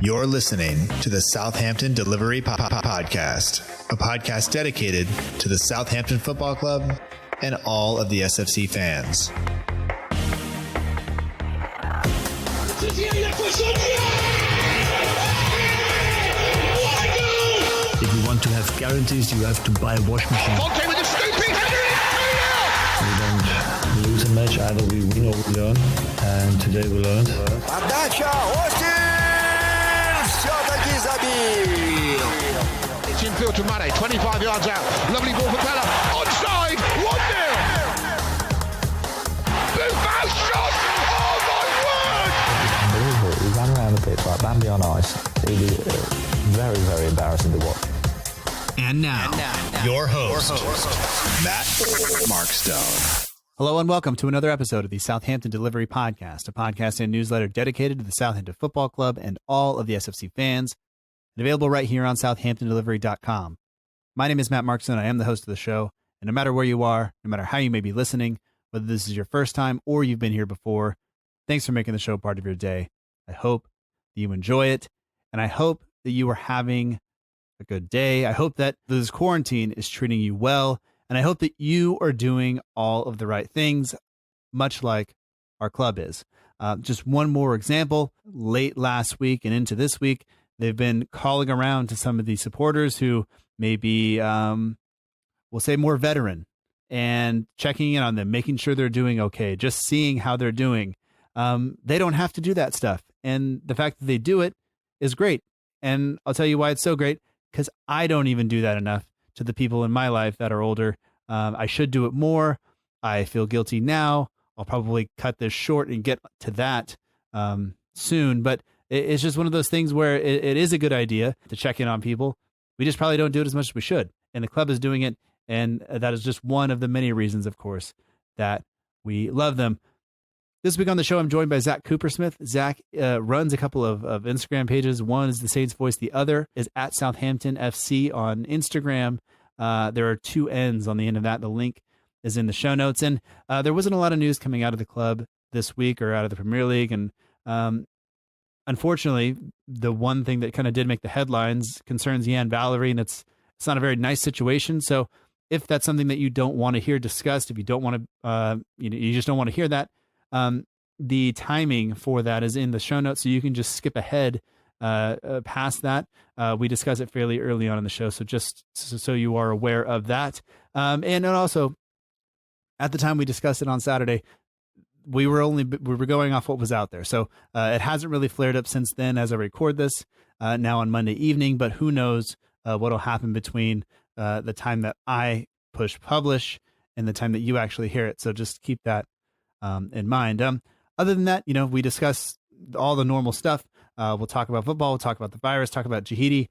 You're listening to the Southampton Delivery Podcast, a podcast dedicated to the Southampton Football Club and all of the SFC fans. If you want to have guarantees, you have to buy a washing machine. Fonte with a scooping header. We don't lose a match, either we win or we learn. And today we learned. Отдача, Остин! Все-таки забил! It's infield to Mane, 25 yards out. Lovely ball for Bella. Onside, 1-0. Buffon shot! Oh my word! Unbelievable. He ran around the pitch like Bambi on ice. It was very, very embarrassing to watch. And now, your host, Matt Markstone. Hello and welcome to another episode of the Southampton Delivery Podcast, a podcast and newsletter dedicated to the Southampton Football Club and all of the SFC fans, and available right here on southamptondelivery.com. My name is Matt Markstone. I am the host of the show, and no matter where you are, no matter how you may be listening, whether this is your first time or you've been here before, thanks for making the show part of your day. I hope that you enjoy it, and I hope that you are having a good day. I hope that this quarantine is treating you well, and I hope that you are doing all of the right things, much like our club is. Just one more example, late last week and into this week, they've been calling around to some of these supporters who may be, we'll say, more veteran, and checking in on them, making sure they're doing okay, just seeing how they're doing. They don't have to do that stuff. And the fact that they do it is great. And I'll tell you why it's so great, because I don't even do that enough to the people in my life that are older. I should do it more. I feel guilty now. I'll probably cut this short and get to that soon. But it's just one of those things where it is a good idea to check in on people. We just probably don't do it as much as we should. And the club is doing it. And that is just one of the many reasons, of course, that we love them. This week on the show, I'm joined by Zach Coopersmith. Zach runs a couple of Instagram pages. One is the Saints Voice. The other is at Southampton FC on Instagram. There are two N's on the end of that. The link is in the show notes. And there wasn't a lot of news coming out of the club this week or out of the Premier League. And unfortunately, the one thing that kind of did make the headlines concerns Valery, and it's not a very nice situation. So if that's something that you don't want to hear discussed, if you don't want to, you just don't want to hear that, the timing for that is in the show notes, so you can just skip ahead past that. We discuss it fairly early on in the show, so just so you are aware of that. And also, at the time we discussed it on Saturday, we were going off what was out there. So it hasn't really flared up since then as I record this now on Monday evening, but who knows what'll happen between the time that I push publish and the time that you actually hear it. So just keep that in mind. Other than that, we discuss all the normal stuff. We'll talk about football, we'll talk about the virus, talk about Jahdi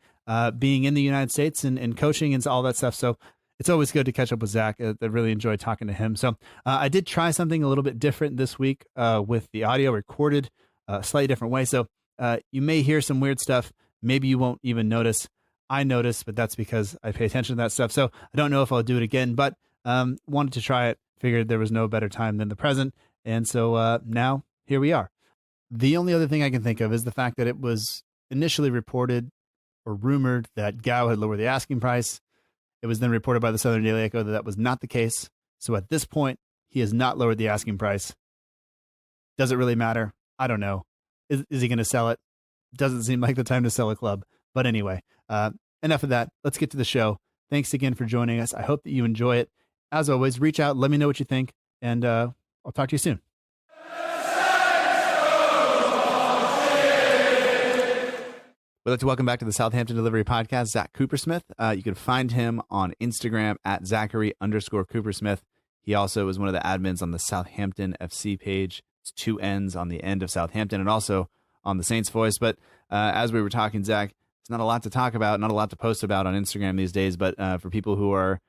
being in the United States and coaching and all that stuff. So it's always good to catch up with Zach. I really enjoyed talking to him. So I did try something a little bit different this week with the audio recorded a slightly different way. So you may hear some weird stuff. Maybe you won't even notice. I notice, but that's because I pay attention to that stuff. So I don't know if I'll do it again, but wanted to try it. Figured there was no better time than the present. And so now here we are. The only other thing I can think of is the fact that it was initially reported or rumored that Gao had lowered the asking price. It was then reported by the Southern Daily Echo that was not the case. So at this point, he has not lowered the asking price. Does it really matter? I don't know. Is he going to sell it? Doesn't seem like the time to sell a club. But anyway, enough of that. Let's get to the show. Thanks again for joining us. I hope that you enjoy it. As always, reach out, let me know what you think, and I'll talk to you soon. We'd like to welcome back to the Southampton Delivery Podcast, Zach Coopersmith. You can find him on Instagram at Zachary_Coopersmith. He also is one of the admins on the Southampton FC page. It's two N's on the end of Southampton and also on the Saints Voice. But as we were talking, Zach, it's not a lot to talk about, not a lot to post about on Instagram these days, but for people who are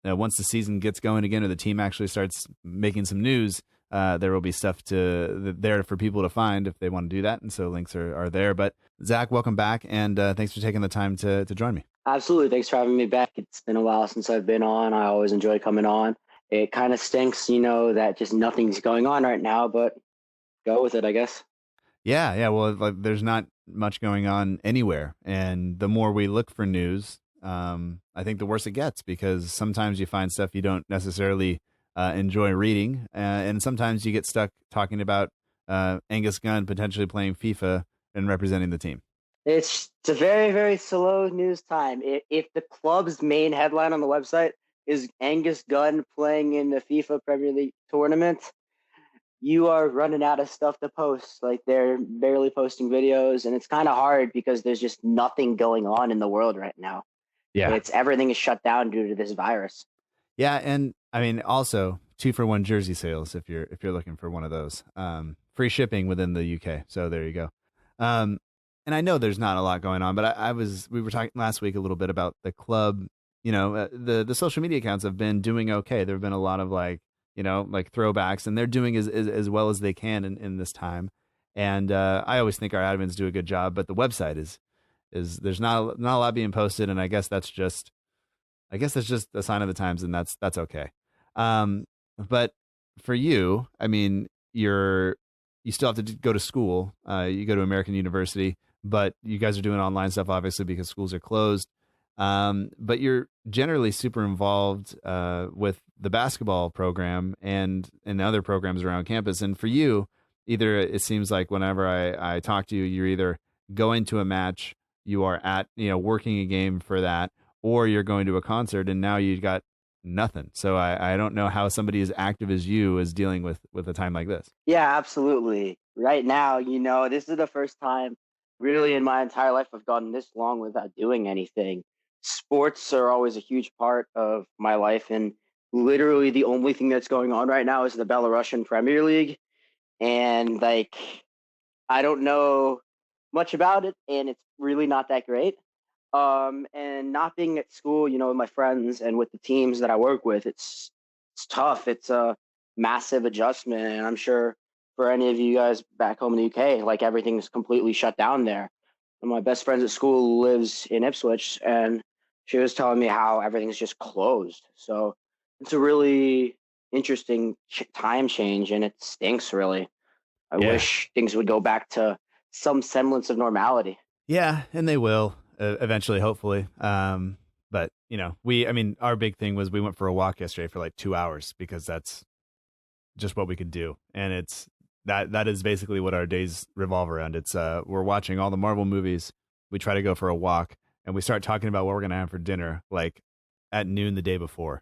once the season gets going again or the team actually starts making some news, there will be stuff there for people to find if they want to do that. And so links are there. But Zach, welcome back. And thanks for taking the time to join me. Absolutely. Thanks for having me back. It's been a while since I've been on. I always enjoy coming on. It kind of stinks, that just nothing's going on right now, but go with it, I guess. Yeah. Well, there's not much going on anywhere. And the more we look for news, I think the worse it gets, because sometimes you find stuff you don't necessarily enjoy reading, and sometimes you get stuck talking about Angus Gunn potentially playing FIFA and representing the team. It's a very, very slow news time. If the club's main headline on the website is Angus Gunn playing in the FIFA Premier League tournament, you are running out of stuff to post. Like, they're barely posting videos, and it's kind of hard because there's just nothing going on in the world right now. Yeah. Everything is shut down due to this virus. Yeah, and I mean, also 2-for-1 jersey sales if you're looking for one of those. Free shipping within the UK. So there you go. And I know there's not a lot going on, but we were talking last week a little bit about the club. You know, the social media accounts have been doing okay. There have been a lot of like throwbacks, and they're doing as well as they can in this time. And I always think our admins do a good job, but the website is there's not a lot being posted, and I guess that's just a sign of the times, and that's okay. But for you, I mean, you still have to go to school. You go to American University, but you guys are doing online stuff, obviously, because schools are closed. But you're generally super involved with the basketball program and other programs around campus. And for you, either it seems like whenever I talk to you, you're either going to a match, you are at working a game for that, or you're going to a concert, and now you've got nothing. So I don't know how somebody as active as you is dealing with a time like this. Yeah, absolutely. Right now, this is the first time really in my entire life I've gone this long without doing anything. Sports are always a huge part of my life, and literally the only thing that's going on right now is the Belarusian Premier League. And I don't know much about it, and it's really not that great. And not being at school, with my friends and with the teams that I work with, it's tough. It's a massive adjustment, and I'm sure for any of you guys back home in the UK, everything's completely shut down there. And my best friend at school lives in Ipswich, and she was telling me how everything's just closed. So it's a really interesting time change, and it stinks, really. I wish things would go back to some semblance of normality. Yeah, and they will eventually, hopefully. But our big thing was we went for a walk yesterday for 2 hours, because that's just what we could do. And it's that is basically what our days revolve around. It's we're watching all the Marvel movies. We try to go for a walk, and we start talking about what we're going to have for dinner at noon the day before.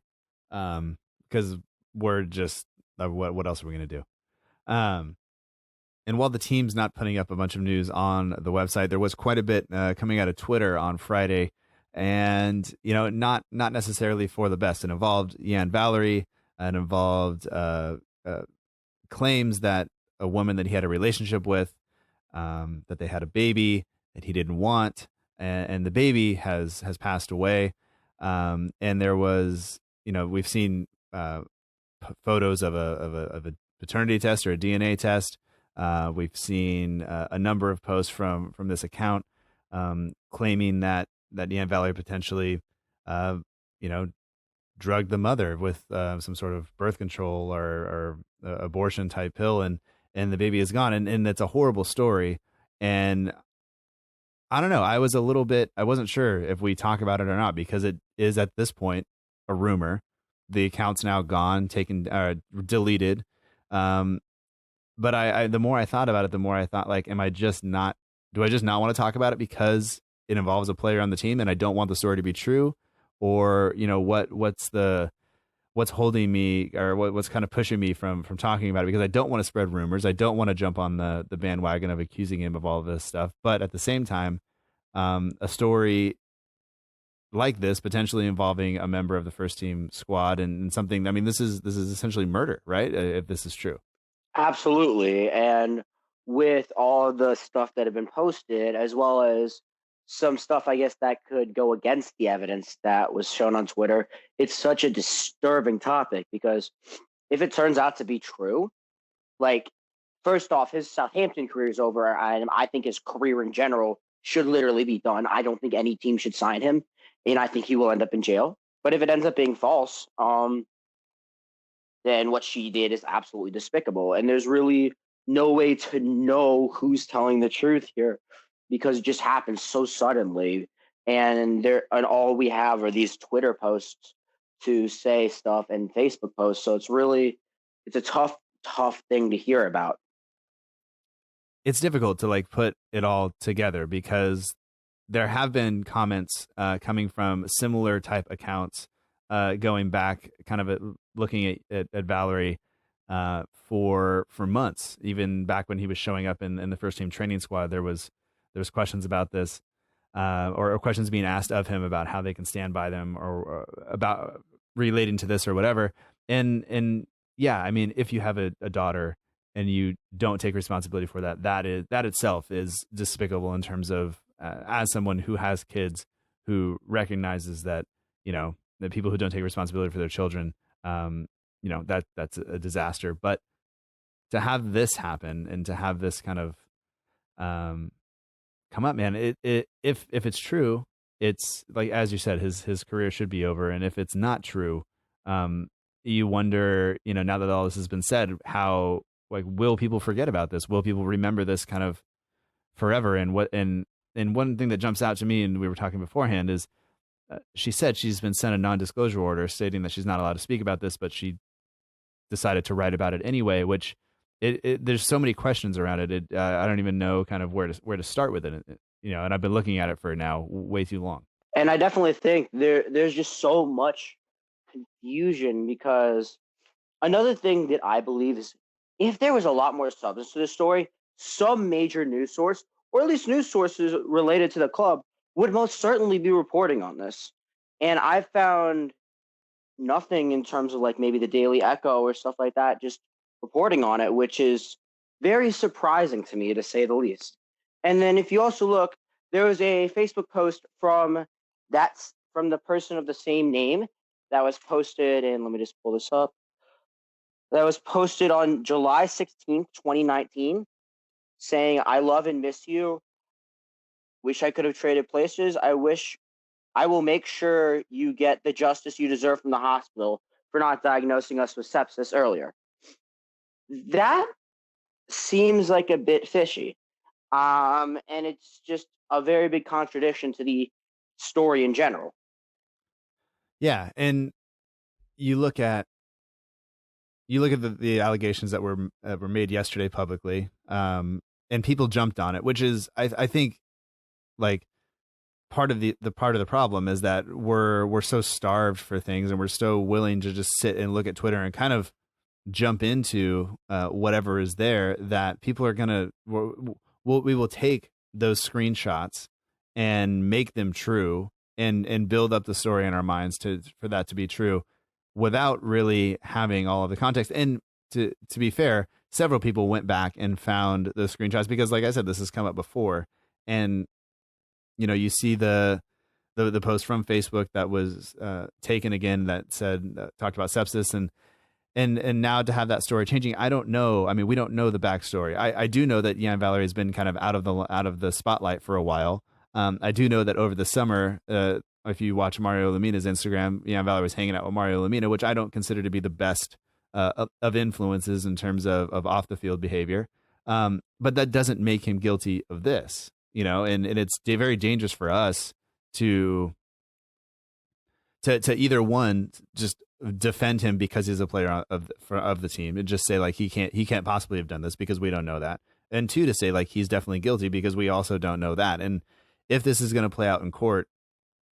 Because we're just what else are we going to do? And while the team's not putting up a bunch of news on the website, there was quite a bit coming out of Twitter on Friday, and not necessarily for the best. It involved Jan Valery, and involved claims that a woman that he had a relationship with, that they had a baby that he didn't want, and the baby has passed away. And there was, we've seen photos of a paternity test or a DNA test. We've seen a number of posts from this account claiming that Jan Valery potentially, drugged the mother with some sort of birth control or abortion type pill, and the baby is gone. And it's a horrible story. And I don't know. I wasn't sure if we talk about it or not, because it is at this point a rumor. The account's now gone, deleted. But I the more I thought about it, the more I thought, do I just not want to talk about it because it involves a player on the team and I don't want the story to be true? Or, what's holding me, or what's kind of pushing me from talking about it? Because I don't want to spread rumors. I don't want to jump on the bandwagon of accusing him of all of this stuff. But at the same time, a story like this potentially involving a member of the first team squad and something, this is essentially murder, right? If this is true. Absolutely. And with all the stuff that have been posted, as well as some stuff, I guess, that could go against the evidence that was shown on Twitter, it's such a disturbing topic, because if it turns out to be true, first off, his Southampton career is over. And I think his career in general should literally be done. I don't think any team should sign him, and I think he will end up in jail. But if it ends up being false, then what she did is absolutely despicable. And there's really no way to know who's telling the truth here, because it just happened so suddenly. And all we have are these Twitter posts to say stuff and Facebook posts. So it's a tough thing to hear about. It's difficult to like put it all together because there have been comments coming from similar type accounts going back, kind of looking at Valery for months, even back when he was showing up in the first team training squad. There was questions about this, or questions being asked of him about how they can stand by them, or about relating to this or whatever. And yeah, I mean, if you have a daughter and you don't take responsibility for that itself is despicable in terms of as someone who has kids, who recognizes that, that people who don't take responsibility for their children, that's a disaster. But to have this happen and to have this kind of come up, man, if it's true, it's like, as you said, his career should be over. And if it's not true, you wonder, now that all this has been said, how, like, will people forget about this? Will people remember this kind of forever? And one thing that jumps out to me, and we were talking beforehand, is she said she's been sent a non-disclosure order stating that she's not allowed to speak about this, but she decided to write about it anyway, which there's so many questions around it. I don't even know kind of where to start with it, and I've been looking at it for now way too long. And I definitely think there's just so much confusion, because another thing that I believe is, if there was a lot more substance to this story, some major news source, or at least news sources related to the club, would most certainly be reporting on this. And I found nothing in terms of like maybe the Daily Echo or stuff like that, just reporting on it, which is very surprising to me, to say the least. And then if you also look, there was a Facebook post from the person of the same name that was posted, and let me just pull this up. That was posted on July 16th, 2019, saying, "I love and miss you. Wish I could have traded places. I will make sure you get the justice you deserve from the hospital for not diagnosing us with sepsis earlier." That seems like a bit fishy. And it's just a very big contradiction to the story in general. Yeah, and you look at the allegations that were made yesterday publicly, and people jumped on it, which is, I think, like, part of the problem is that we're so starved for things, and we're so willing to just sit and look at Twitter and kind of jump into whatever is there, that people are we will take those screenshots and make them true and build up the story in our minds for that to be true, without really having all of the context. And to be fair, several people went back and found the screenshots, because, like I said, this has come up before. And you see the post from Facebook that was taken again, that talked about sepsis, and now to have that story changing, I don't know. I mean, we don't know the backstory. I do know that Jan Valery has been kind of out of the spotlight for a while. I do know that over the summer, if you watch Mario Lemina's Instagram, Jan Valery was hanging out with Mario Lemina, which I don't consider to be the best of influences in terms of off the field behavior. But that doesn't make him guilty of this, and it's very dangerous for us to either one, just defend him because he's a player of the team and just say like he can't possibly have done this because we don't know that, and two, to say like he's definitely guilty because we also don't know that. And if this is going to play out in court,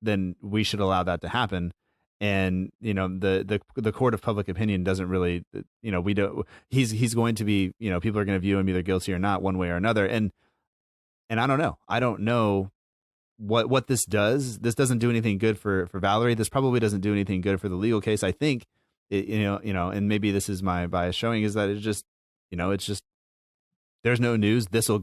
then we should allow that to happen. And the court of public opinion doesn't really, we don't. He's going to be, people are going to view him either guilty or not, one way or another. And I don't know what this does. This doesn't do anything good for Valery. This probably doesn't do anything good for the legal case. I think and maybe this is my bias showing, is that it's just there's no news. This will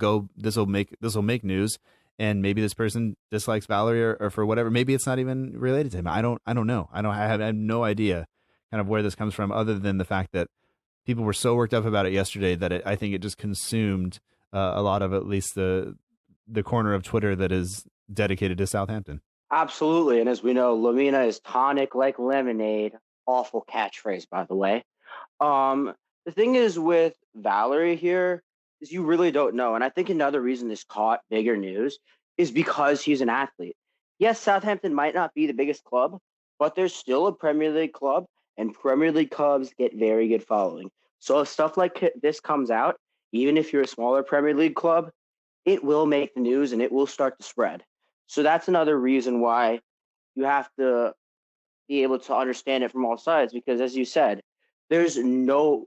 make news. And maybe this person dislikes Valery or for whatever. Maybe it's not even related to him. I don't know. I have no idea kind of where this comes from, other than the fact that people were so worked up about it yesterday that I think it just consumed a lot of at least the corner of Twitter that is dedicated to Southampton. Absolutely. And as we know, Lamina is tonic like lemonade. Awful catchphrase, by the way. The thing is with Valery here, is you really don't know. And I think another reason this caught bigger news is because he's an athlete. Yes, Southampton might not be the biggest club, but there's still a Premier League club, and Premier League clubs get very good following. So if stuff like this comes out, even if you're a smaller Premier League club, it will make the news and it will start to spread. So that's another reason why you have to be able to understand it from all sides, because as you said, there's no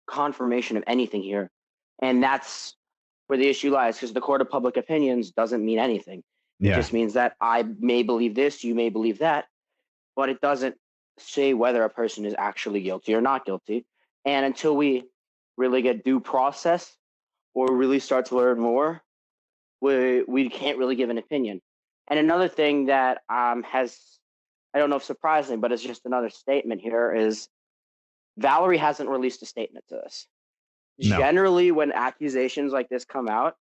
confirmation of anything here. And that's where the issue lies, because the court of public opinions doesn't mean anything. It just means that I may believe this, you may believe that, but it doesn't say whether a person is actually guilty or not guilty. And until we really get due process or really start to learn more, we can't really give an opinion. And another thing that has, I don't know if surprising, but it's just another statement here, is Valery hasn't released a statement to this. No. Generally, when accusations like this come out,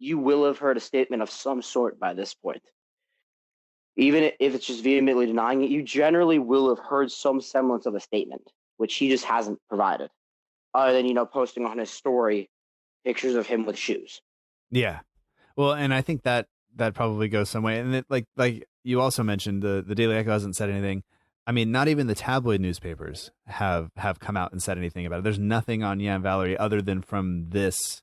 you will have heard a statement of some sort by this point. Even if it's just vehemently denying it, you generally will have heard some semblance of a statement, which he just hasn't provided, other than, posting on his story pictures of him with shoes. Yeah. Well, and I think that probably goes some way. And like you also mentioned, the Daily Echo hasn't said anything. I mean, not even the tabloid newspapers have come out and said anything about it. There's nothing on Jan Valery other than from this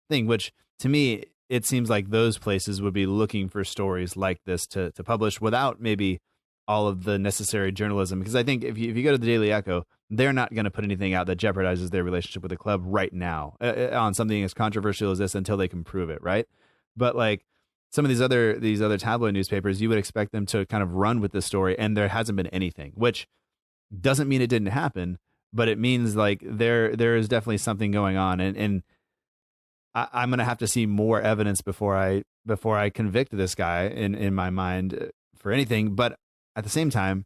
thing, which to me, it seems like those places would be looking for stories like this to publish without maybe all of the necessary journalism. Because I think if you go to the Daily Echo, they're not going to put anything out that jeopardizes their relationship with the club right now on something as controversial as this until they can prove it, right? But like some of these other tabloid newspapers, you would expect them to kind of run with this story, and there hasn't been anything, which doesn't mean it didn't happen, but it means like there is definitely something going on, and I'm going to have to see more evidence before I convict this guy in my mind for anything. But at the same time,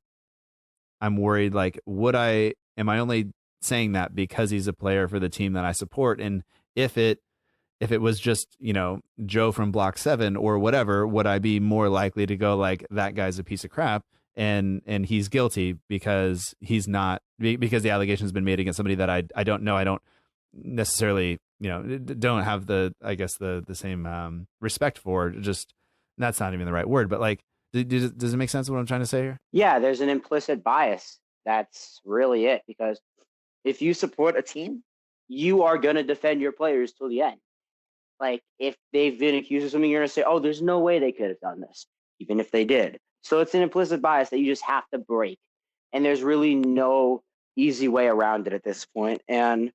I'm worried, like, am I only saying that because he's a player for the team that I support? And if it was just, Joe from Block 7 or whatever, would I be more likely to go like, that guy's a piece of crap and he's guilty because because the allegation has been made against somebody that I don't know. I don't necessarily, don't have the same respect for. Just, that's not even the right word, but like, does it make sense what I'm trying to say here? Yeah, there's an implicit bias. That's really it. Because if you support a team, you are going to defend your players till the end. Like, if they've been accused of something, you're going to say, oh, there's no way they could have done this, even if they did. So it's an implicit bias that you just have to break. And there's really no easy way around it at this point. And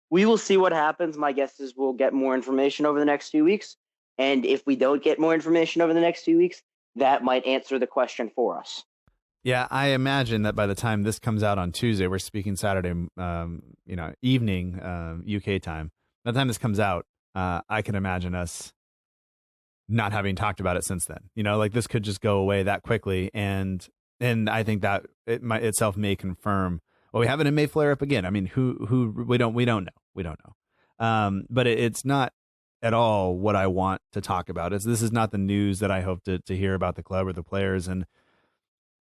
we will see what happens. My guess is we'll get more information over the next few weeks. And if we don't get more information over the next few weeks, that might answer the question for us. Yeah, I imagine that by the time this comes out on Tuesday, we're speaking Saturday, evening, UK time. By the time this comes out, I can imagine us not having talked about it since then. Like this could just go away that quickly, and I think that it might itself may confirm. Well, we have it, and may flare up again. I mean, who we don't know. But it's not at all what I want to talk about. This is not the news that I hope to hear about the club or the players. And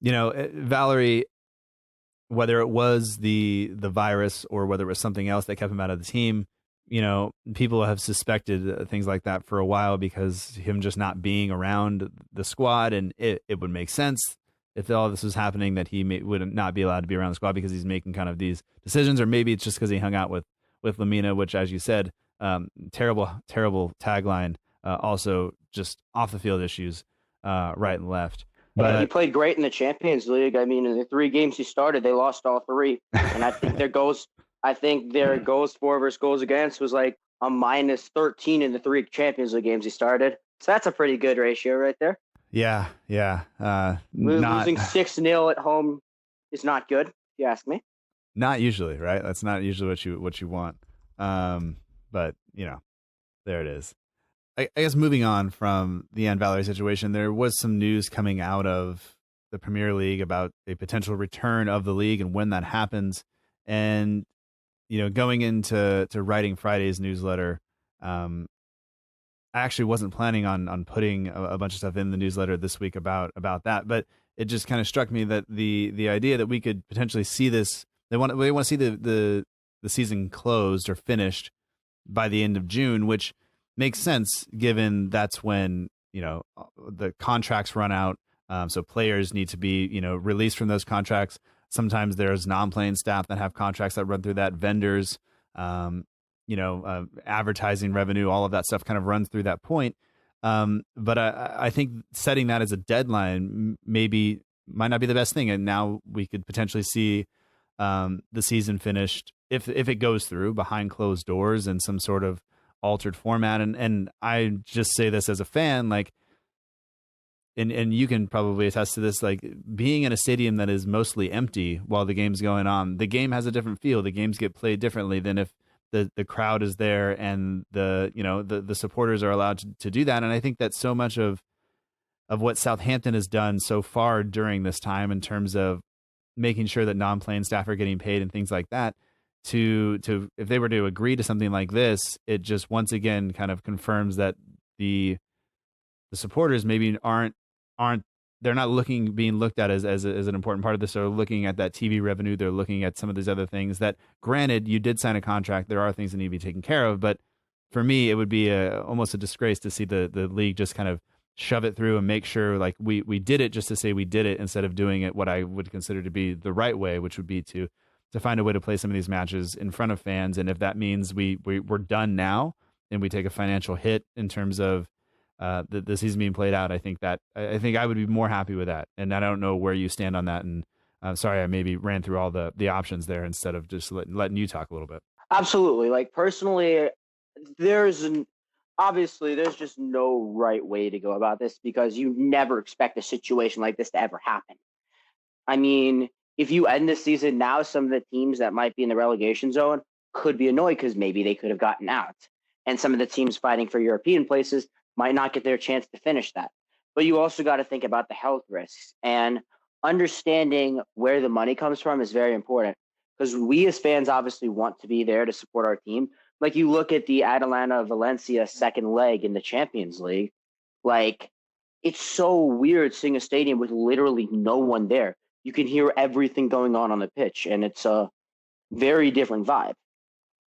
Valery, whether it was the virus or whether it was something else that kept him out of the team, people have suspected things like that for a while because him just not being around the squad, and it would make sense if all this was happening that he would not be allowed to be around the squad because he's making kind of these decisions, or maybe it's just because he hung out with Lamina, which, as you said, terrible tagline. Also, just off the field issues, right and left. But he played great in the Champions League. I mean, in the 3 games he started, they lost all 3, and I think their goals for versus goals against was like a -13 in the 3 Champions League games he started. So that's a pretty good ratio right there. Yeah. Losing 6-0 at home is not good, if you ask me. Not usually, right? That's not usually what you want. But there it is. I guess moving on from the Jan Valery situation, there was some news coming out of the Premier League about a potential return of the league and when that happens. And going into writing Friday's newsletter, I actually wasn't planning on putting a bunch of stuff in the newsletter this week about that, but it just kind of struck me that the idea that we could potentially see this, they want to see the season closed or finished by the end of June, which makes sense given that's when, the contracts run out. So players need to be, released from those contracts. Sometimes there's non-playing staff that have contracts that run through that, vendors, advertising revenue, all of that stuff kind of runs through that point. But I think setting that as a deadline might not be the best thing. And now we could potentially see the season finished, if it goes through, behind closed doors in some sort of altered format. And I just say this as a fan, like, and you can probably attest to this, like being in a stadium that is mostly empty while the game's going on, the game has a different feel. The games get played differently than if the crowd is there and the supporters are allowed to do that. And I think that so much of what Southampton has done so far during this time in terms of making sure that non-playing staff are getting paid and things like that, to if they were to agree to something like this, it just once again kind of confirms that the supporters maybe aren't they're not being looked at as an important part of this. They're looking at that TV revenue. They're looking at some of these other things that, granted, you did sign a contract. There are things that need to be taken care of. But for me, it would be almost a disgrace to see the league just kind of shove it through and make sure like we did it just to say we did it, instead of doing it what I would consider to be the right way, which would be to find a way to play some of these matches in front of fans. And if that means we're done now and we take a financial hit in terms of the season being played out, I think I would be more happy with that. And I don't know where you stand on that. And sorry, I maybe ran through all the options there instead of just letting you talk a little bit. Absolutely. Like personally, there's just no right way to go about this, because you never expect a situation like this to ever happen. I mean, if you end the season now, some of the teams that might be in the relegation zone could be annoyed because maybe they could have gotten out. And some of the teams fighting for European places might not get their chance to finish that. But you also got to think about the health risks, and understanding where the money comes from is very important, because we as fans obviously want to be there to support our team. Like you look at the Atalanta-Valencia second leg in the Champions League, like it's so weird seeing a stadium with literally no one there. You can hear everything going on the pitch, and it's a very different vibe.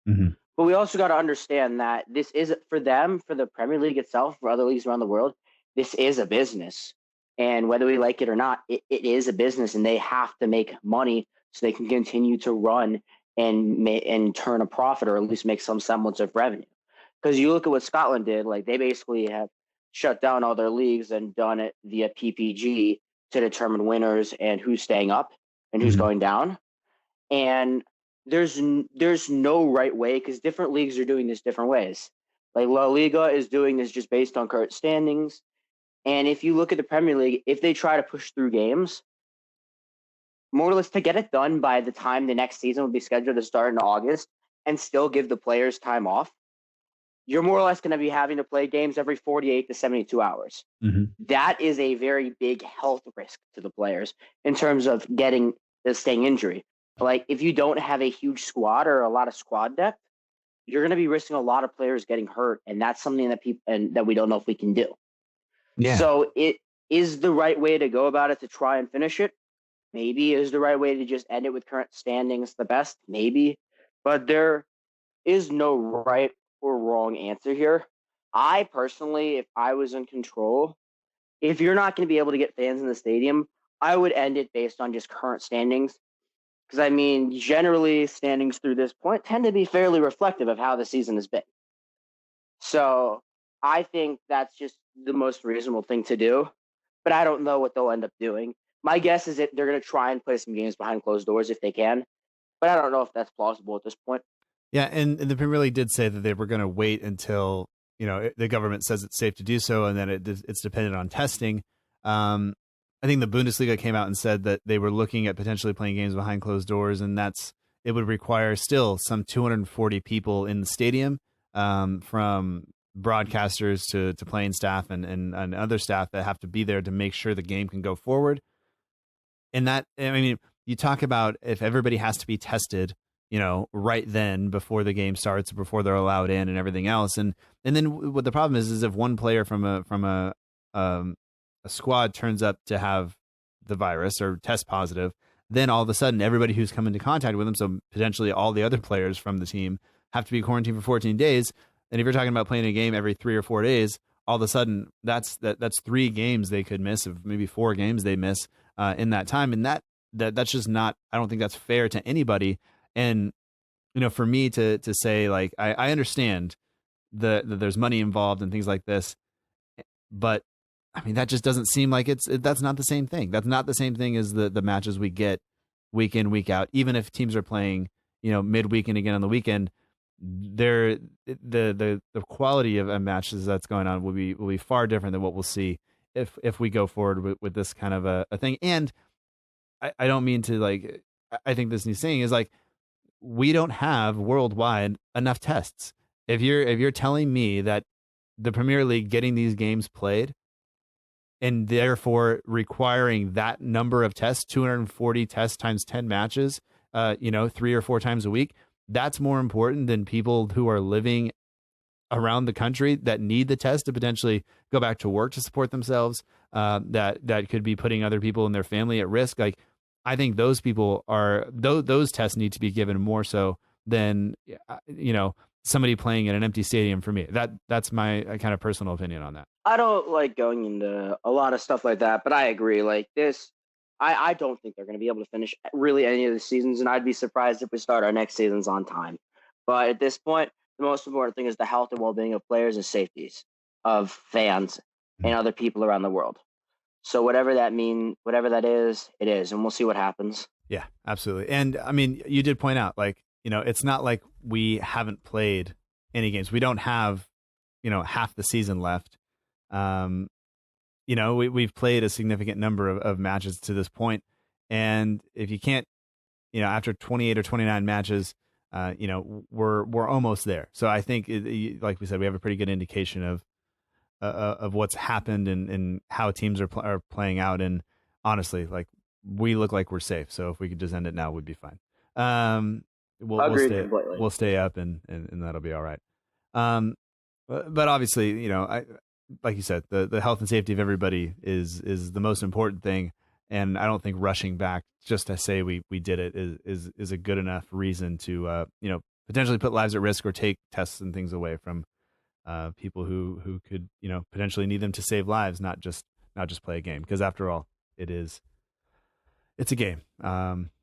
Mm-hmm. But we also got to understand that this is, for them, for the Premier League itself, for other leagues around the world, this is a business. And whether we like it or not, it is a business, and they have to make money so they can continue to run and turn a profit, or at least make some semblance of revenue. Because you look at what Scotland did, like they basically have shut down all their leagues and done it via PPG to determine winners and who's staying up and who's going down. And there's no right way, because different leagues are doing this different ways. Like La Liga is doing this just based on current standings. And if you look at the Premier League, if they try to push through games, more or less to get it done by the time the next season would be scheduled to start in August and still give the players time off, you're more or less going to be having to play games every 48 to 72 hours. Mm-hmm. That is a very big health risk to the players in terms of staying injury. Like if you don't have a huge squad or a lot of squad depth, you're going to be risking a lot of players getting hurt. And that's something that we don't know if we can do. Yeah. So it is the right way to go about it to try and finish it. Maybe is the right way to just end it with current standings the best. Maybe. But there is no right or wrong answer here. I personally, if I was in control, if you're not going to be able to get fans in the stadium, I would end it based on just current standings. Because, I mean, generally standings through this point tend to be fairly reflective of how the season has been. So I think that's just the most reasonable thing to do. But I don't know what they'll end up doing. My guess is that they're going to try and play some games behind closed doors if they can. But I don't know if that's plausible at this point. Yeah, and the Premier League did say that they were going to wait until, the government says it's safe to do so, and then it's dependent on testing. I think the Bundesliga came out and said that they were looking at potentially playing games behind closed doors, and it would require still some 240 people in the stadium, from broadcasters to playing staff and other staff that have to be there to make sure the game can go forward. And that, I mean, you talk about if everybody has to be tested, right then before the game starts, before they're allowed in and everything else. And then what the problem is if one player from a squad turns up to have the virus or test positive, then all of a sudden everybody who's come into contact with them, so potentially all the other players from the team, have to be quarantined for 14 days. And if you're talking about playing a game every 3 or 4 days, all of a sudden that's 3 games they could miss, of maybe 4 games they miss in that time. And that's just not, I don't think that's fair to anybody. And, for me to say, like, I understand that there's money involved and things like this, but I mean, that just doesn't seem like that's not the same thing. That's not the same thing as the matches we get week in, week out. Even if teams are playing, midweek and again on the weekend, the quality of matches that's going on will be far different than what we'll see if we go forward with this kind of a thing. And I don't mean to, like, I think this new thing is, like, we don't have worldwide enough tests. If you're telling me that the Premier League getting these games played and therefore requiring that number of tests, 240 tests times 10 matches, 3 or 4 times a week, that's more important than people who are living around the country that need the test to potentially go back to work to support themselves, that could be putting other people and their family at risk. Like, I think those people those tests need to be given more so than, somebody playing in an empty stadium. For me, that's my kind of personal opinion on that. I don't like going into a lot of stuff like that, but I agree. Like this, I don't think they're going to be able to finish really any of the seasons, and I'd be surprised if we start our next seasons on time. But at this point, the most important thing is the health and well-being of players and safeties of fans and other people around the world. So whatever that is, it is, and we'll see what happens. Yeah, absolutely. And I mean, you did point out, like, it's not like we haven't played any games. We don't have, half the season left. We've played a significant number of matches to this point. And if you can't, after 28 or 29 matches, we're almost there. So I think, like we said, we have a pretty good indication of what's happened and how teams are playing out. And honestly, like, we look like we're safe. So if we could just end it now, we'd be fine. We'll stay up and that'll be all right. But obviously, like you said, the health and safety of everybody is the most important thing. And I don't think rushing back just to say we did it is a good enough reason to, potentially put lives at risk or take tests and things away from people who could, potentially need them to save lives, not just play a game. Because after all, it's a game.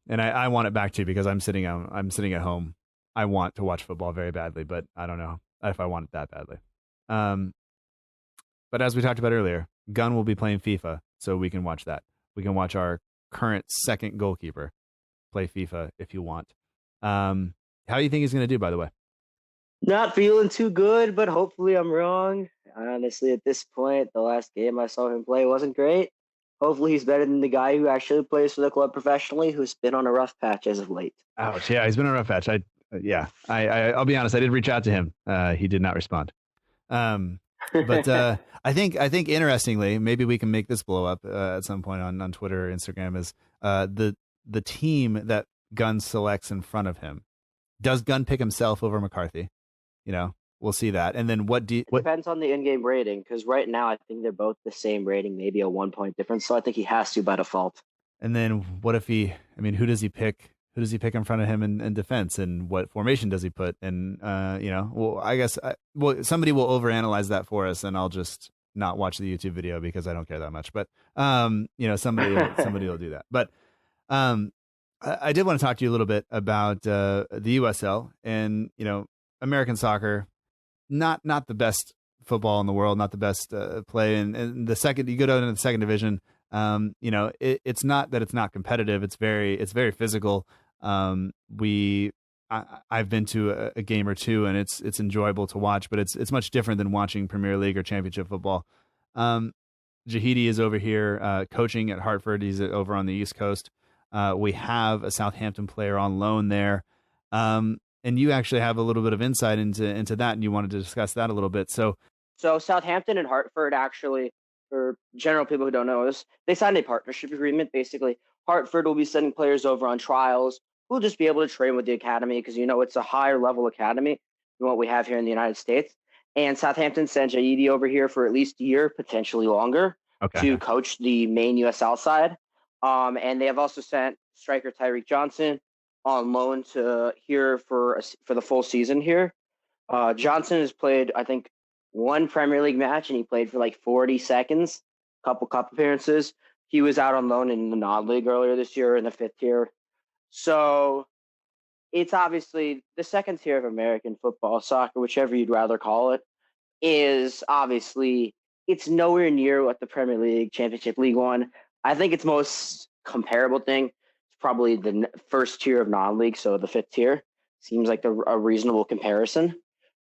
And I want it back too, because I'm sitting at home. I want to watch football very badly, but I don't know if I want it that badly. But as we talked about earlier, Gunn will be playing FIFA, so we can watch that. We can watch our current second goalkeeper play FIFA if you want. How do you think he's going to do, by the way? Not feeling too good, but hopefully I'm wrong. Honestly, at this point, the last game I saw him play wasn't great. Hopefully he's better than the guy who actually plays for the club professionally, who's been on a rough patch as of late. Ouch. Yeah, he's been on a rough patch. I'll be honest. I did reach out to him. He did not respond. But I think interestingly, maybe we can make this blow up at some point on Twitter or Instagram, is the team that Gunn selects in front of him. Does Gunn pick himself over McCarthy? We'll see that. And then what depends on the in-game rating, because right now I think they're both the same rating, maybe a 1 point difference. So I think he has to by default. And then what if who does he pick? Who does he pick in front of him in defense, and what formation does he put? And I guess somebody will overanalyze that for us, and I'll just not watch the YouTube video because I don't care that much. But somebody will do that. But I did want to talk to you a little bit about the USL and American soccer. Not the best football in the world, not the best play. And the second you go down into the second division, it's not that it's not competitive. It's very physical. I've been to a game or two, and it's enjoyable to watch, but it's much different than watching Premier League or Championship football. Jahdi is over here coaching at Hartford. He's over on the East Coast. We have a Southampton player on loan there. And you actually have a little bit of insight into that, and you wanted to discuss that a little bit. So Southampton and Hartford, actually, for general people who don't know this, they signed a partnership agreement. Basically, Hartford will be sending players over on trials. We'll just be able to train with the academy because, it's a higher level academy than what we have here in the United States. And Southampton sent Jahdi over here for at least a year, potentially longer, to coach the main USL side. And they have also sent striker Tyreek Johnson, on loan to here for the full season here. Johnson has played, I think, one Premier League match, and he played for like 40 seconds, couple cup appearances. He was out on loan in the non-league earlier this year in the 5th tier. So it's obviously the 2nd tier of American football, soccer, whichever you'd rather call it, is obviously it's nowhere near what the Premier League, Championship, League One. I think its most comparable thing is probably the 1st tier of non-league, so the 5th tier. Seems like a reasonable comparison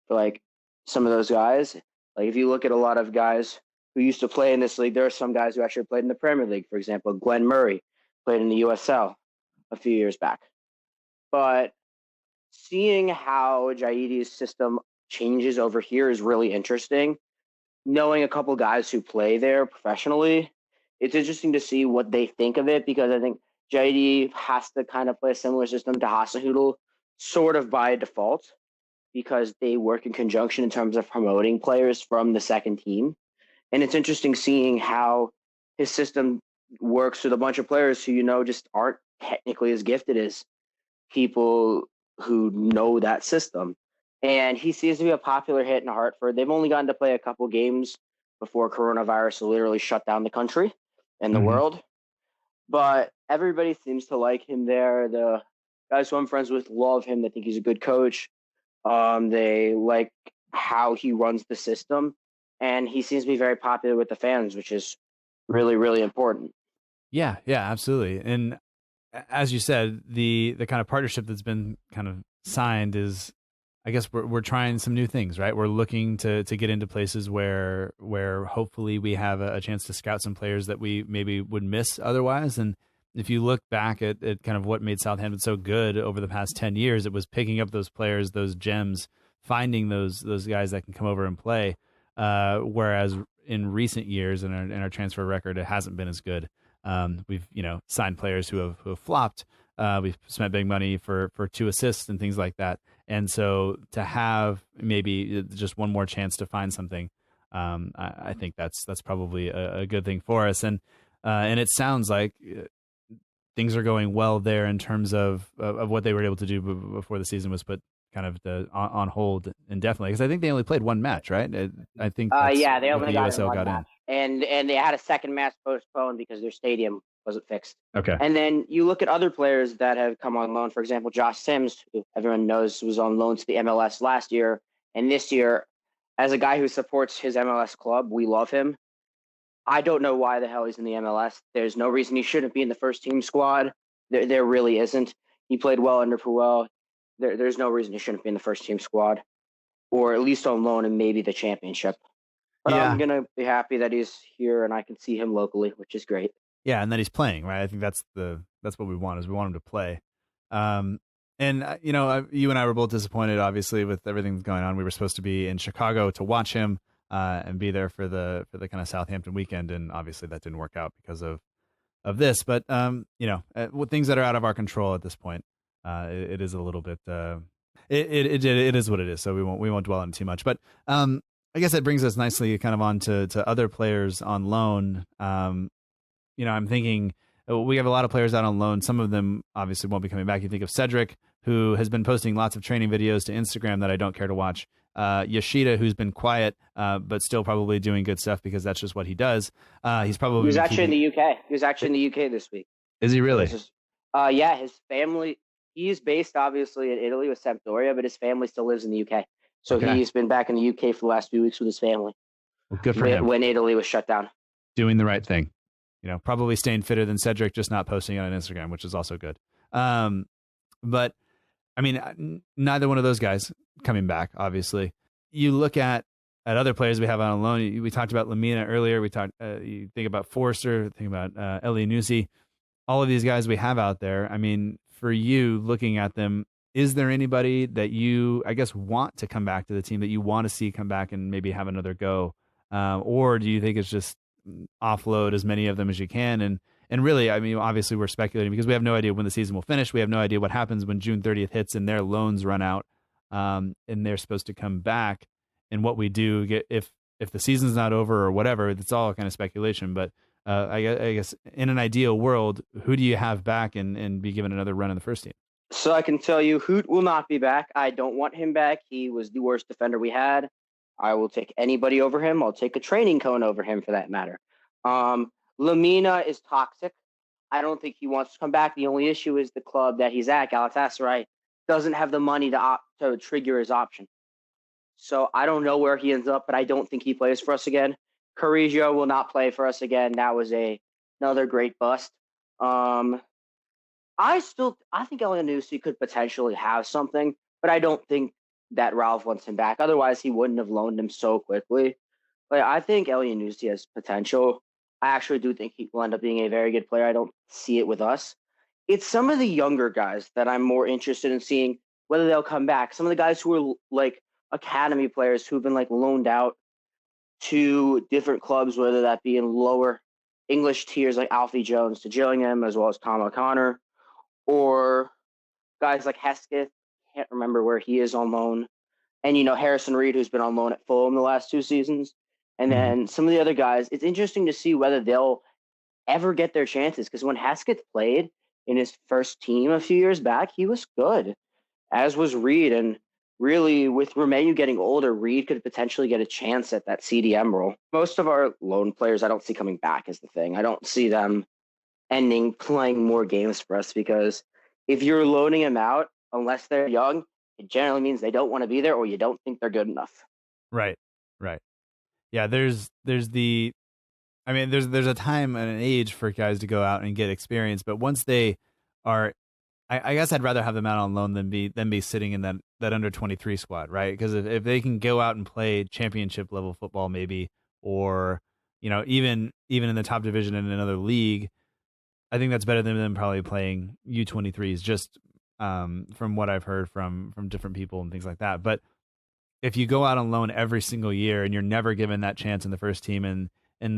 for like some of those guys. Like if you look at a lot of guys who used to play in this league, there are some guys who actually played in the Premier League. For example, Glenn Murray played in the USL a few years back. But seeing how Jahdi's system changes over here is really interesting. Knowing a couple guys who play there professionally, it's interesting to see what they think of it, because I think Jahdi has to kind of play a similar system to Hasenhüttl sort of by default, because they work in conjunction in terms of promoting players from the second team. And it's interesting seeing how his system works with a bunch of players who, just aren't technically as gifted as people who know that system. And he seems to be a popular hit in Hartford. They've only gotten to play a couple games before coronavirus literally shut down the country and the world. But everybody seems to like him there. The guys who I'm friends with love him. They think he's a good coach. They like how he runs the system. And he seems to be very popular with the fans, which is really, really important. Yeah, absolutely. And as you said, the kind of partnership that's been kind of signed is, I guess we're trying some new things, right? We're looking to get into places where hopefully we have a chance to scout some players that we maybe would miss otherwise. And if you look back at kind of what made Southampton so good over the past 10 years, it was picking up those players, those gems, finding those guys that can come over and play. Whereas in recent years in our transfer record, it hasn't been as good. We've signed players who have flopped. We've spent big money for 2 assists and things like that. And so to have maybe just one more chance to find something, I think that's probably a good thing for us. And it sounds like things are going well there in terms of what they were able to do before the season was put kind of on hold indefinitely, because I think they only played one match, right? I think they only the got USL one match. And they had a second match postponed because their stadium wasn't fixed. Okay. And then you look at other players that have come on loan. For example, Josh Sims, who everyone knows was on loan to the MLS last year. And this year, as a guy who supports his MLS club, we love him. I don't know why the hell he's in the MLS. There's no reason he shouldn't be in the first team squad. There really isn't. He played well under Puel. There's no reason he shouldn't be in the first team squad, or at least on loan and maybe the championship. But I'm going to be happy that he's here and I can see him locally, which is great. Yeah, and that he's playing, right? I think that's what we want, is we want him to play. And you and I were both disappointed, obviously, with everything that's going on. We were supposed to be in Chicago to watch him and be there for the kind of Southampton weekend, and obviously that didn't work out because of this. But things that are out of our control at this point, it is a little bit. It is what it is. So we won't dwell on it too much. But I guess that brings us nicely kind of on to other players on loan. I'm thinking we have a lot of players out on loan. Some of them obviously won't be coming back. You think of Cedric, who has been posting lots of training videos to Instagram that I don't care to watch. Yoshida, who's been quiet, but still probably doing good stuff because that's just what he does. He was actually in the UK. He was actually in the UK this week. Is he really? Yeah, his family. He's based obviously in Italy with Sampdoria, but his family still lives in the UK. So He's been back in the UK for the last few weeks with his family. Well, good for him. When Italy was shut down. Doing the right thing. Probably staying fitter than Cedric, just not posting on Instagram, which is also good. But I mean, neither one of those guys coming back, obviously. You look at other players we have on loan. We talked about Lamina earlier. You think about Forster, think about Eli Nusi. All of these guys we have out there. I mean, for you, looking at them, is there anybody that you, I guess, want to come back to the team, that you want to see come back and maybe have another go? Or do you think it's just offload as many of them as you can? And really, I mean, obviously we're speculating because we have no idea when the season will finish. We have no idea what happens when June 30th hits and their loans run out, and they're supposed to come back. And what we do if the season's not over or whatever, it's all kind of speculation. But I guess in an ideal world, who do you have back and be given another run in the first team? So I can tell you, Hoot will not be back. I don't want him back. He was the worst defender we had. I will take anybody over him. I'll take a training cone over him for that matter. Lamina is toxic. I don't think he wants to come back. The only issue is the club that he's at, Galatasaray, doesn't have the money to trigger his option. So I don't know where he ends up, but I don't think he plays for us again. Carrillo will not play for us again. That was another great bust. I think Elyounoussi could potentially have something, but I don't think that Ralph wants him back. Otherwise, he wouldn't have loaned him so quickly. But I think Elyounoussi has potential. I actually do think he will end up being a very good player. I don't see it with us. It's some of the younger guys that I'm more interested in seeing whether they'll come back. Some of the guys who are like academy players who've been like loaned out to different clubs, whether that be in lower English tiers like Alfie Jones to Gillingham, as well as Tom O'Connor, or guys like Hesketh, can't remember where he is on loan, and Harrison Reed, who's been on loan at Fulham the last 2 seasons, and then some of the other guys. It's interesting to see whether they'll ever get their chances, because when Hesketh played in his first team a few years back, he was good, as was Reed, and really with Romeu getting older, Reed could potentially get a chance at that CDM role. Most of our loan players I don't see coming back is the thing. I don't see them ending playing more games for us, because if you're loaning them out, unless they're young, it generally means they don't want to be there or you don't think they're good enough. Right. Yeah, there's a time and an age for guys to go out and get experience, but once they are, I guess I'd rather have them out on loan than be sitting in that under 23 squad, right? Because if they can go out and play championship level football, maybe, or even in the top division in another league, I think that's better than them probably playing U23s, just from what I've heard from different people and things like that. But if you go out on loan every single year and you're never given that chance in the first team, and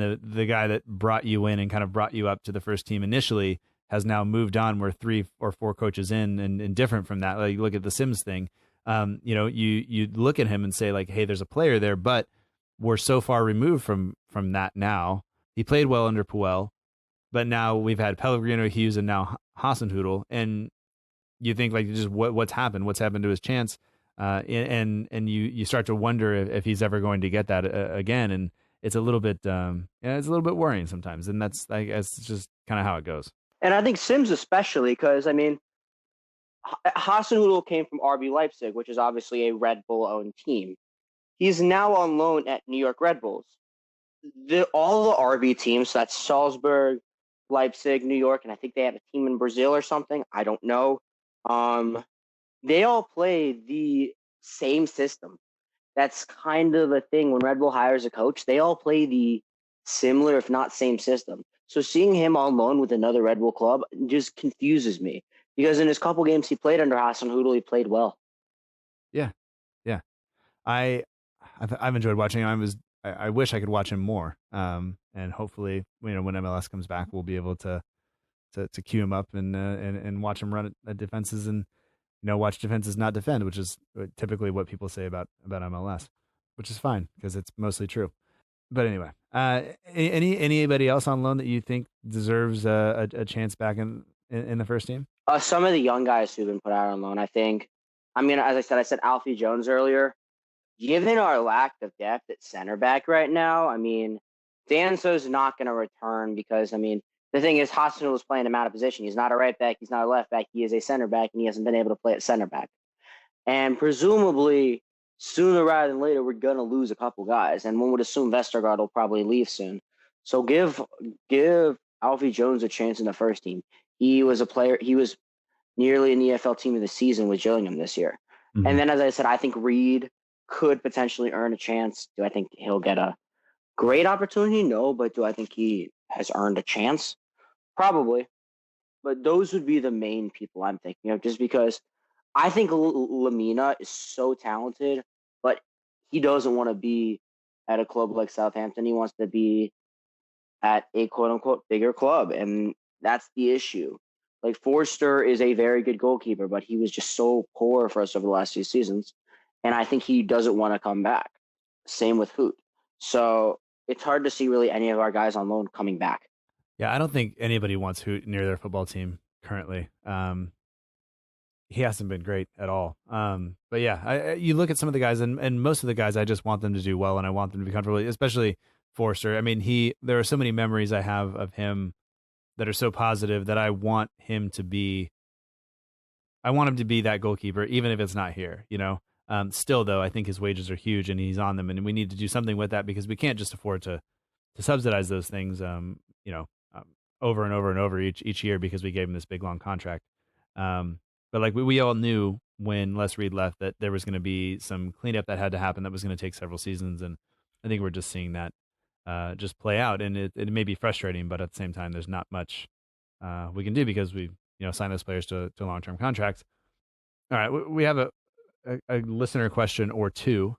the guy that brought you in and kind of brought you up to the first team initially has now moved on, we're 3 or 4 coaches in and different from that. Like, look at the Sims thing. You look at him and say like, hey, there's a player there, but we're so far removed from that now. He played well under Puel, but now we've had Pellegrino, Hughes, and now Hasenhüttl, and you think like just what's happened? What's happened to his chance? And you start to wonder if he's ever going to get that again, and it's a little bit it's a little bit worrying sometimes, and that's, I guess, it's just kind of how it goes. And I think Sims especially, because I mean, Hasenhüttl came from RB Leipzig, which is obviously a Red Bull owned team. He's now on loan at New York Red Bulls. All the RB teams, so that's Salzburg, Leipzig, New York, and I think they have a team in Brazil or something. I don't know. They all play the same system. That's kind of the thing when Red Bull hires a coach. They all play the similar, if not same system. So seeing him on loan with another Red Bull club just confuses me, because in his couple games he played under Hasenhüttl, he played well. Yeah. I've enjoyed watching him. I wish I could watch him more. And hopefully, when MLS comes back, we'll be able to queue him up and watch him run at defenses, and watch defenses not defend, which is typically what people say about MLS, which is fine because it's mostly true. But anyway, anybody else on loan that you think deserves a chance back in the first team? Some of the young guys who've been put out on loan, I think. I mean, as I said Alfie Jones earlier. Given our lack of depth at center back right now, I mean, Danso's not going to return because, I mean, the thing is, Hasenhüttl is playing him out of position. He's not a right back. He's not a left back. He is a center back, and he hasn't been able to play at center back. And presumably, sooner rather than later, we're going to lose a couple guys. And one would assume Vestergaard will probably leave soon. So give Alfie Jones a chance in the first team. He was a player. He was nearly an EFL team of the season with Gillingham this year. Mm-hmm. And then, as I said, I think Reed could potentially earn a chance. Do I think he'll get a great opportunity? No, but do I think he has earned a chance? Probably. But those would be the main people I'm thinking of, just because I think Lamina is so talented, but he doesn't want to be at a club like Southampton. He wants to be at a quote-unquote bigger club, and that's the issue. Like, Forster is a very good goalkeeper, but he was just so poor for us over the last few seasons. And I think he doesn't want to come back. Same with Hoot. So it's hard to see really any of our guys on loan coming back. Yeah, I don't think anybody wants Hoot near their football team currently. he hasn't been great at all. But yeah, you look at some of the guys, and most of the guys, I just want them to do well, and I want them to be comfortable, especially Forster. I mean, there are so many memories I have of him that are so positive that I want him to be that goalkeeper, even if it's not here, Still, though, I think his wages are huge and he's on them, and we need to do something with that because we can't just afford to subsidize those things, over and over and over each year because we gave him this big long contract. But like we all knew when Les Reed left that there was going to be some cleanup that had to happen that was going to take several seasons, and I think we're just seeing that just play out, and it may be frustrating, but at the same time, there's not much we can do because we sign those players to long-term contracts. All right, we have a listener question or two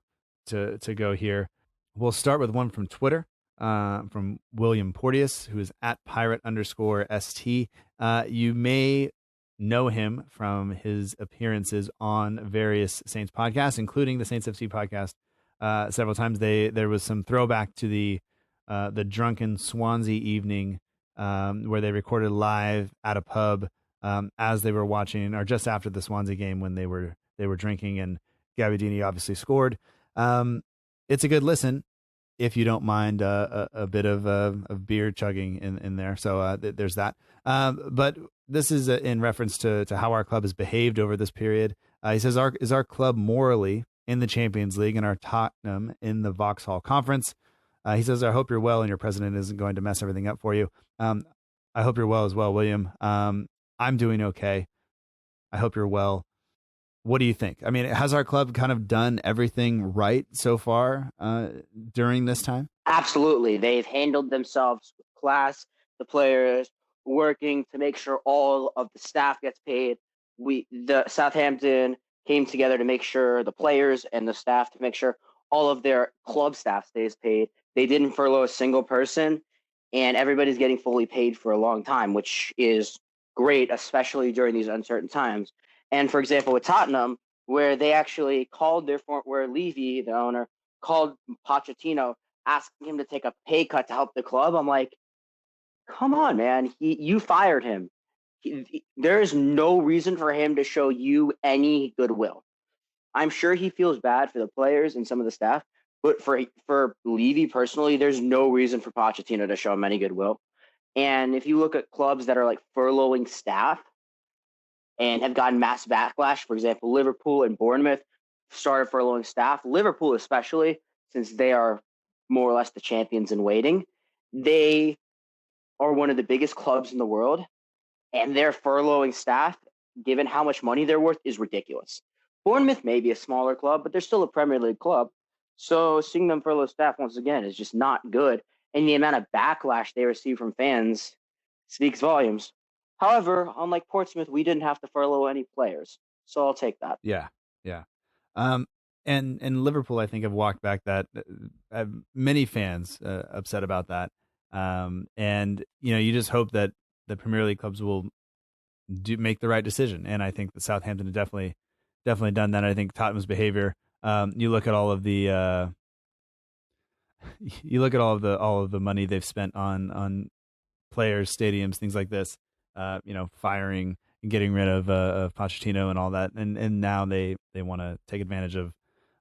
to go here. We'll start with one from Twitter, from William Porteous, who is at pirate_ST. You may know him from his appearances on various Saints podcasts, including the Saints FC podcast. Several times there was some throwback to the drunken Swansea evening where they recorded live at a pub as they were watching, or just after the Swansea game when they were drinking, and Gabbiadini obviously scored. It's a good listen if you don't mind a bit of beer chugging in there. So there's that. But this is in reference to how our club has behaved over this period. He says, is our club morally in the Champions League and our Tottenham in the Vauxhall Conference? He says, I hope you're well and your president isn't going to mess everything up for you. I hope you're well as well, William. I'm doing okay. I hope you're well. What do you think? I mean, has our club kind of done everything right so far during this time? Absolutely. They've handled themselves with class, the players working to make sure all of the staff gets paid. The Southampton came together to make sure the players and the staff to make sure all of their club staff stays paid. They didn't furlough a single person, and everybody's getting fully paid for a long time, which is great, especially during these uncertain times. And for example, with Tottenham, where they actually called where Levy, the owner, called Pochettino, asking him to take a pay cut to help the club. I'm like, come on, man. You fired him. There is no reason for him to show you any goodwill. I'm sure he feels bad for the players and some of the staff, but for Levy personally, there's no reason for Pochettino to show him any goodwill. And if you look at clubs that are like furloughing staff and have gotten mass backlash, for example, Liverpool and Bournemouth started furloughing staff. Liverpool especially, since they are more or less the champions in waiting, they are one of the biggest clubs in the world, and their furloughing staff, given how much money they're worth, is ridiculous. Bournemouth may be a smaller club, but they're still a Premier League club. So seeing them furlough staff once again is just not good. And the amount of backlash they receive from fans speaks volumes. However, unlike Portsmouth, we didn't have to furlough any players. So I'll take that. Yeah. And Liverpool, I think, have walked back that. Many fans upset about that. And, you just hope that the Premier League clubs will make the right decision. And I think the Southampton have definitely done that. I think Tottenham's behavior, you look at all of the money they've spent on players, stadiums, things like this, firing and getting rid of Pochettino and all that. And now they want to take advantage of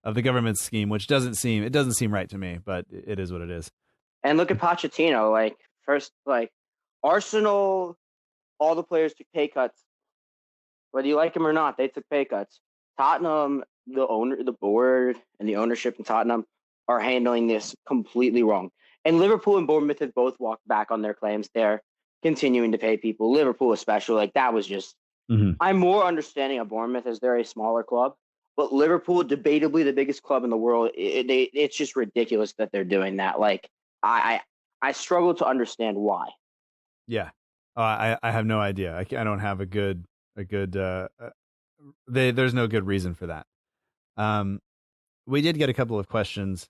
the government's scheme, which doesn't seem right to me, but it is what it is. And look at Pochettino, Arsenal, all the players took pay cuts. Whether you like them or not, they took pay cuts. Tottenham, the board and the ownership in Tottenham are handling this completely wrong. And Liverpool and Bournemouth have both walked back on their claims. They're continuing to pay people. Liverpool especially, that was just... Mm-hmm. I'm more understanding of Bournemouth as they're a smaller club. But Liverpool, debatably the biggest club in the world, it's just ridiculous that they're doing that. I struggle to understand why. Yeah. I have no idea. I don't have a good there's no good reason for that. We did get a couple of questions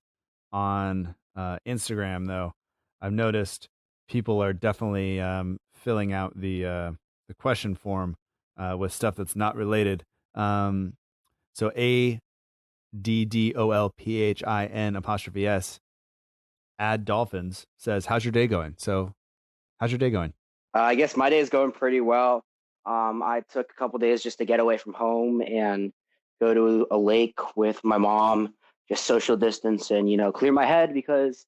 on Instagram, though. I've noticed people are definitely filling out the question form with stuff that's not related. So ADDOLPHIN_S add Dolphins says, how's your day going? So how's your day going? I guess my day is going pretty well. I took a couple days just to get away from home and go to a lake with my mom, just social distance and, clear my head because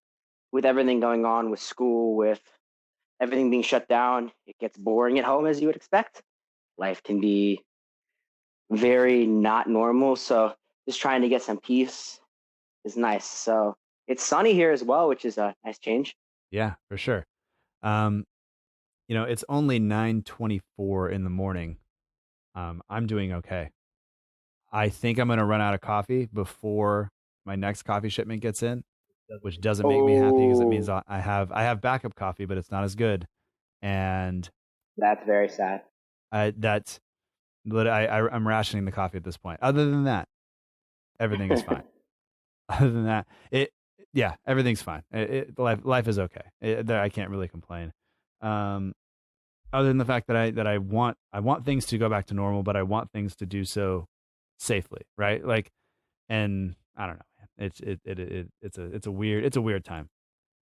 with everything going on with school, with everything being shut down, it gets boring at home as you would expect. Life can be very not normal. So just trying to get some peace is nice. So it's sunny here as well, which is a nice change. Yeah, for sure. It's only 9:24 in the morning. I'm doing okay. I think I'm going to run out of coffee before my next coffee shipment gets in, which doesn't make me happy because it means I have backup coffee, but it's not as good. And that's very sad. I'm rationing the coffee at this point. Other than that, everything is fine. Other than that, everything's fine. Life is okay. I can't really complain. Other than the fact that I want things to go back to normal, but I want things to do so safely, right? Like, and I don't know, man. It's a weird time.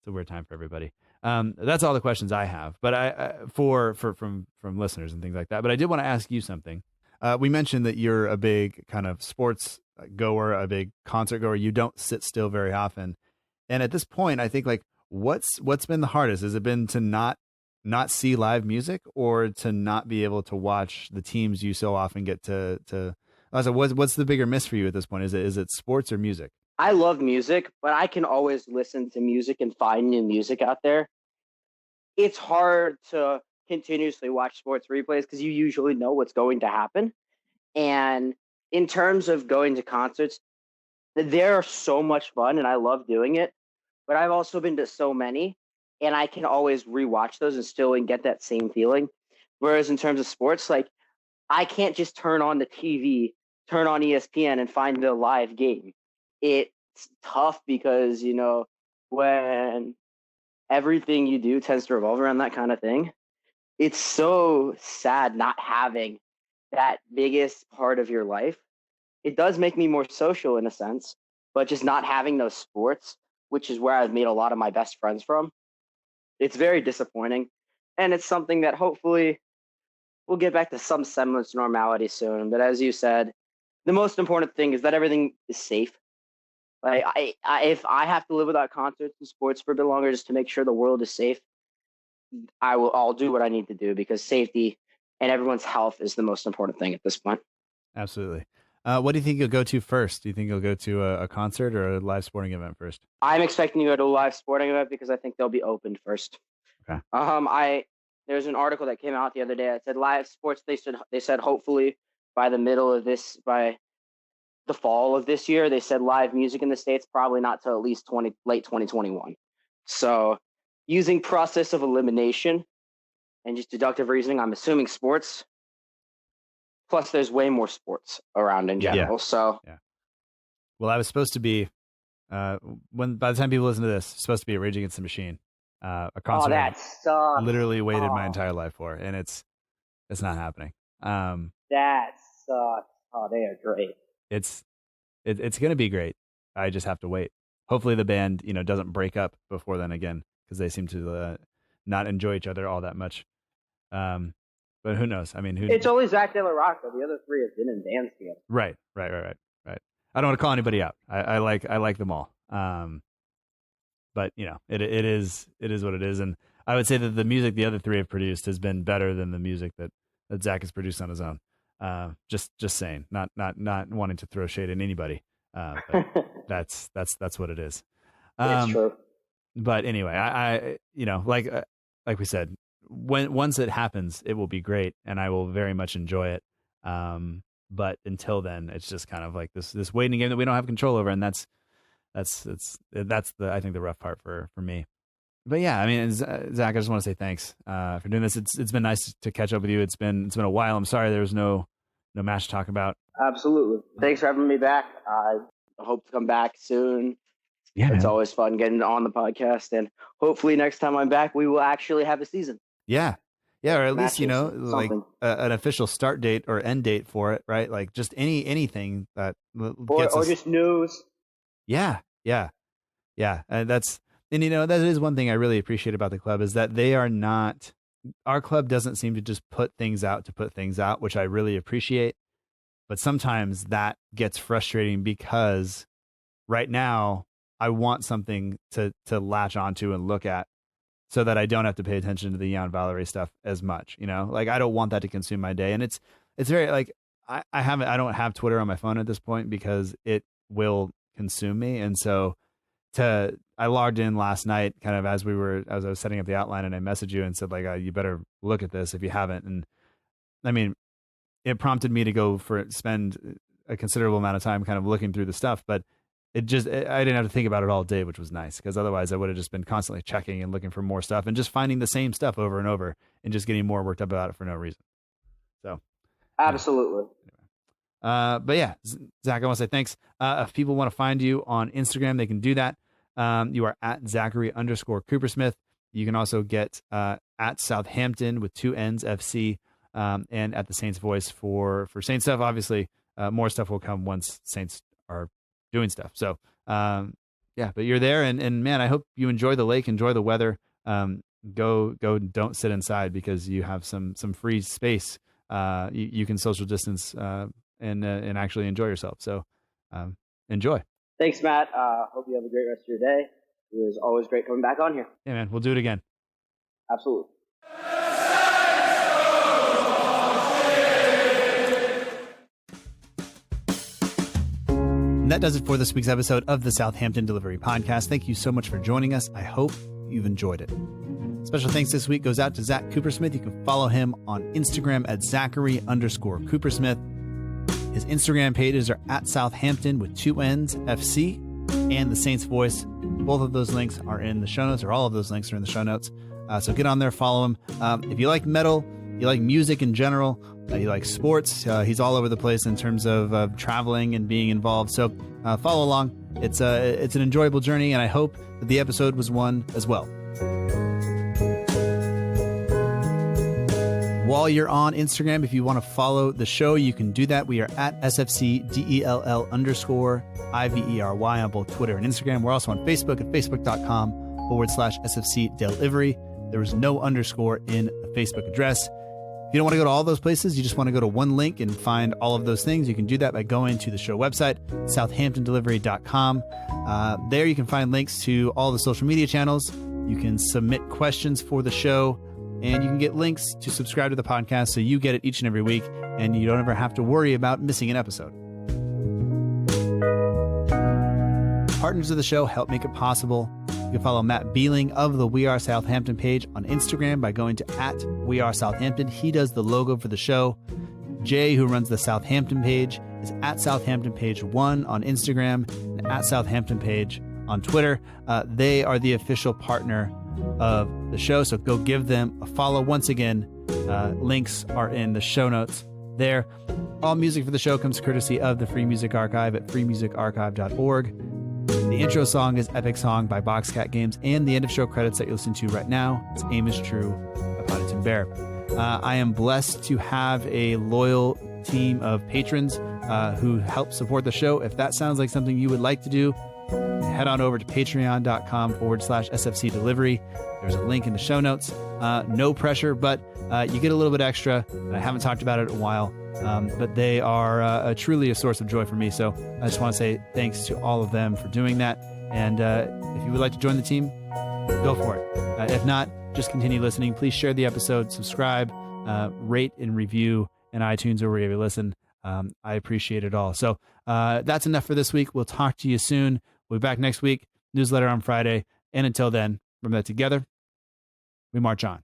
It's a weird time for everybody. That's all the questions I have, but from listeners and things like that. But I did want to ask you something. We mentioned that you're a big kind of sports goer, a big concert goer. You don't sit still very often. And at this point, I think like what's been the hardest? Has it been to not see live music or to not be able to watch the teams you so often get to so what's the bigger miss for you at this point? Is it sports or music? I love music, but I can always listen to music and find new music out there. It's hard to continuously watch sports replays because you usually know what's going to happen. And in terms of going to concerts, they're so much fun and I love doing it. But I've also been to so many and I can always rewatch those and still get that same feeling. Whereas in terms of sports, like I can't just turn on the TV, turn on ESPN and find the live game. It's tough because, when everything you do tends to revolve around that kind of thing, it's so sad not having that biggest part of your life. It does make me more social in a sense, but just not having those sports, which is where I've made a lot of my best friends from, it's very disappointing. And it's something that hopefully we'll get back to some semblance of normality soon. But as you said, the most important thing is that everything is safe. Like if I have to live without concerts and sports for a bit longer just to make sure the world is safe, I'll do what I need to do because safety and everyone's health is the most important thing at this point. Absolutely. What do you think you'll go to first? Do you think you'll go to a concert or a live sporting event first? I'm expecting to go to a live sporting event because I think they'll be opened first. Okay. There's an article that came out the other day that said live sports. They said hopefully by the fall of this year, they said live music in the States probably not till at least late 2021. So using process of elimination and just deductive reasoning, I'm assuming sports. Plus, there's way more sports around in general. Yeah. So, yeah. Well, I was supposed to be by the time people listen to this, it's supposed to be a Rage Against the Machine, a concert. Oh, that sucks. Literally waited my entire life for, and it's not happening. That sucks. Oh, they are great. It's going to be great. I just have to wait. Hopefully, the band doesn't break up before then again because they seem to not enjoy each other all that much. But who knows? I mean, it's only Zach De La Rocca. The other three have been in bands together. Right. I don't want to call anybody out. I like them all. But it is what it is. And I would say that the music the other three have produced has been better than the music that Zach has produced on his own. Just saying, not wanting to throw shade at anybody. But that's what it is. It's true. But anyway, I like we said, once it happens, it will be great, and I will very much enjoy it. But until then, it's just kind of like this waiting game that we don't have control over, and that's I think the rough part for me. But yeah, I mean, Zach, I just want to say thanks for doing this. It's been nice to catch up with you. It's been a while. I'm sorry there was no match to talk about. Absolutely. Thanks for having me back. I hope to come back soon. Yeah, it's always fun getting on the podcast, and hopefully next time I'm back, we will actually have a season. Yeah, or at least like an official start date or end date for it, right? Like just anything that gets or us... just news. Yeah, and that is one thing I really appreciate about the club is that they are not our club doesn't seem to just put things out to put things out, which I really appreciate. But sometimes that gets frustrating because right now I want something to latch onto and look at so that I don't have to pay attention to the Jan Valery stuff as much, like I don't want that to consume my day. And it's very like, I don't have Twitter on my phone at this point because it will consume me. And so I logged in last night kind of as I was setting up the outline, and I messaged you and said like, you better look at this if you haven't. And I mean, it prompted me to spend a considerable amount of time kind of looking through the stuff, but I didn't have to think about it all day, which was nice, because otherwise I would have just been constantly checking and looking for more stuff and just finding the same stuff over and over and just getting more worked up about it for no reason. So absolutely. But yeah, Zach, I want to say thanks. If people want to find you on Instagram, they can do that. You are at Zachary_Coopersmith. You can also get at Southampton with 2 N's FC, and at the Saints Voice for Saints stuff. Obviously, more stuff will come once Saints are doing stuff. So yeah, but you're there, and man, I hope you enjoy the lake, enjoy the weather. Go, don't sit inside because you have some free space. You can social distance and actually enjoy yourself. So enjoy. Thanks, Matt. Hope you have a great rest of your day. It was always great coming back on here. Yeah, man, we'll do it again. Absolutely. And that does it for this week's episode of the Southampton Delivery Podcast. Thank you so much for joining us. I hope you've enjoyed it. Special thanks this week goes out to Zach Coopersmith. You can follow him on Instagram at Zachary_Coopersmith. His Instagram pages are at Southampton with 2 N's FC and the Saints Voice. Both of those links are in the show notes, or all of those links are in the show notes. So get on there, follow him. If you like metal, you like music in general, you like sports, he's all over the place in terms of traveling and being involved. So follow along. It's an enjoyable journey, and I hope that the episode was one as well. While you're on Instagram, if you want to follow the show, you can do that. We are at SFCDELL_IVERY on both Twitter and Instagram. We're also on Facebook at facebook.com/SFC Delivery. There is no underscore in the Facebook address. If you don't want to go to all those places, you just want to go to one link and find all of those things, you can do that by going to the show website, southamptondelivery.com. There you can find links to all the social media channels. You can submit questions for the show, and you can get links to subscribe to the podcast so you get it each and every week, and you don't ever have to worry about missing an episode. Partners of the show help make it possible. You can follow Matt Beeling of the We Are Southampton page on Instagram by going to @WeAreSouthampton. He does the logo for the show. Jay, who runs the Southampton page, is at Southampton Page 1 on Instagram and at Southampton Page on Twitter. They are the official partner of the show, so go give them a follow. Once again, links are in the show notes there. All music for the show comes courtesy of the Free Music Archive at freemusicarchive.org. The intro song is Epic Song by Boxcat Games, and the end of show credits that you're listening to right now is Aim is True by Paddington Bear. I am blessed to have a loyal team of patrons who help support the show. If that sounds like something you would like to do, head on over to patreon.com/SFC Delivery. There's a link in the show notes. No pressure, but you get a little bit extra. I haven't talked about it in a while, but they are truly a source of joy for me. So I just want to say thanks to all of them for doing that. And if you would like to join the team, go for it. If not, just continue listening. Please share the episode, subscribe, rate and review in iTunes or wherever you listen. I appreciate it all. So that's enough for this week. We'll talk to you soon. We'll be back next week. Newsletter on Friday. And until then, remember that together, we march on.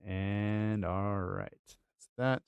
And all right. That's that.